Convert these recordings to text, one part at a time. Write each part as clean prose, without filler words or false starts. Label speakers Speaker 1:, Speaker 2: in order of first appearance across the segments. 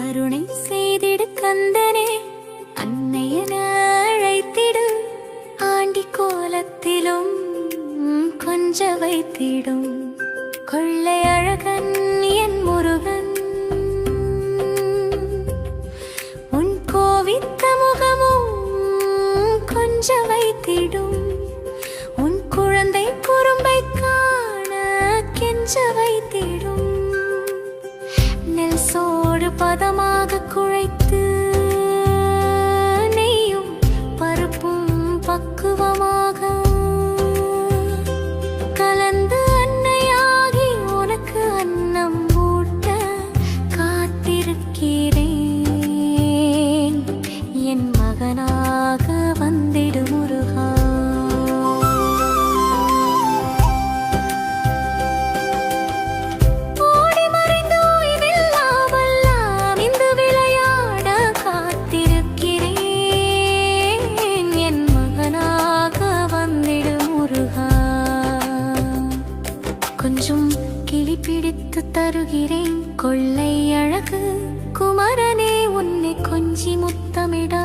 Speaker 1: கருணை செய்திடு கந்தனே, அன்னையன அழைத்திடு, ஆண்டி கோலத்திலும் கொஞ்ச வைத்திடும் கொள்ளை அழகன் என் முருகன். உன் கோவித்த முகமும் கொஞ்ச வைத்திடும், உன் குழந்தை குறும்பை காண கெஞ்ச வைத்திடும். நெல் சோடு பதமாக குழைத்து நெய்யும் பருப்பும் பக்குவமாக கலந்து அன்னையாகி உனக்கு அன்னம் ஊட்ட காத்திருக்கிறேன். என் மகனாக வந்திடு முருகா. கொஞ்சம் கிளி பிடித்து தருகிறேன் கொள்ளை அழகு குமரனே, உன்னை கொஞ்சி முத்தமிடா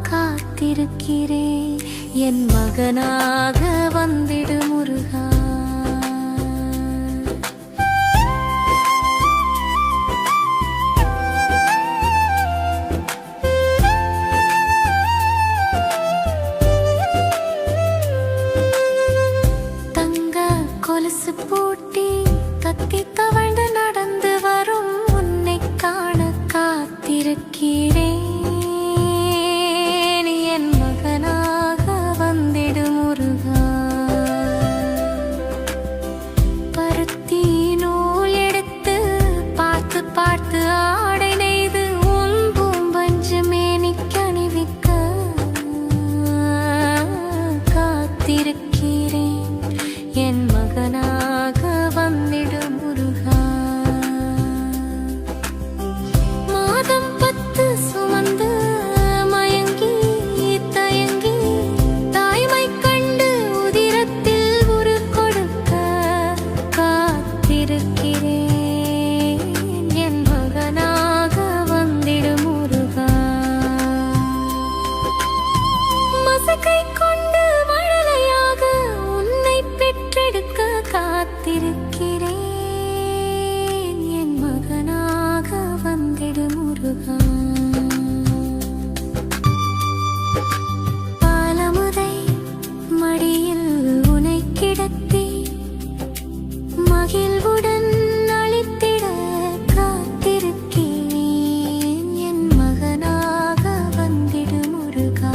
Speaker 1: காத்திருக்கிறேன். என் மகனாக வந்திடு முருகா. கொலுசு பூட்டி தத்தி தவழ்ந்து நடந்து வரும் உன்னை காண காத்திருக்கிறேன். என் மகனாக வந்திடு முருகா. பருத்தி நூல் எடுத்து பார்த்து பார்த்து ஆடை நெய்து உன் பூம்பஞ்சு மேனிக்கு அணிவிக்க காத்திருக்கிறேன். என் மகனாக வந்திடு முருகா. மாதம் 10 சுமந்து மயங்கி தயங்கி தாய்மை கண்டு உதிரத்தில் உரு கொடுக்க காத்திருக்கிறேன். என் மகனாக வந்திடு முருகா. மசக்கை கொண்டு மழலையாக உன்னை பெற்றெடுக்க காத்திருக்கிறேன். என் மகனாக வந்திடு முருகா. பாலமுதை மடியில் உனை கிடத்தி மகிழ்வுடன் அளித்திட காத்திருக்கிறேன். என் மகனாக வந்திடு முருகா.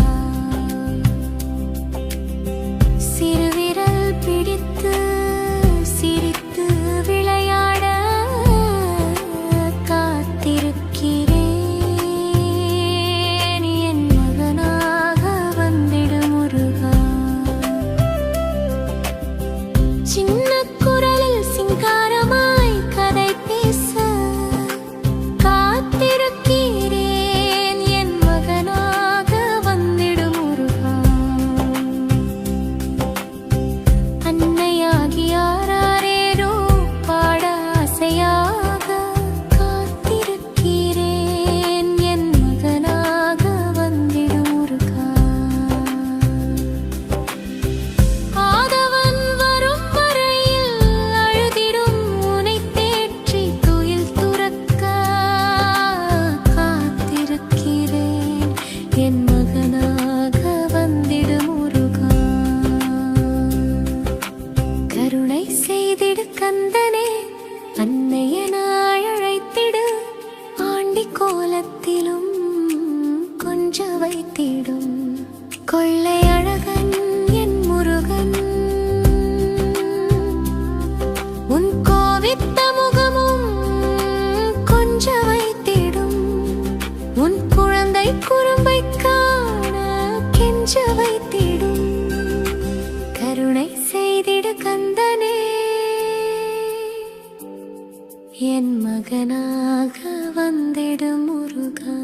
Speaker 1: சிறுவிரல் பிடித்து சிரித்து விளையாட காத்திருக்கிறேன். என் மகனாக வந்திடு முருகா. சின்ன குரலில் சிங்காரமாய் கதை பேச காத்திருக்கிறேன். என் மகனாக வந்திடு முருகா. அன்னையாகி யாரேரோ பாட ஆசையாக காத்திருக்கிறேன். என் மகனாக வந்திடு முருகா. ஆதவன் வரும் வரையில் அழுதிடும் உனை தேற்றி துயில் துறக்க காத்திருக்கிறேன். என் மகனாக வந்திடு முருகா. கருணை செய்திடு கந்தனே, அன்னையன அழைத்திடு, ஆண்டி கோலத்திலும் கொஞ்ச வைத்திடும் கொள்ளை அழகன் என் முருகன். உன் கோவித்த முகமும் கொஞ்ச வைத்திடும், உன் குழந்தை குறும்பை காண கெஞ்ச வைத்திடும். கருணை செய்திடு கந்தனே, என் மகனாக வந்திடு முருகா.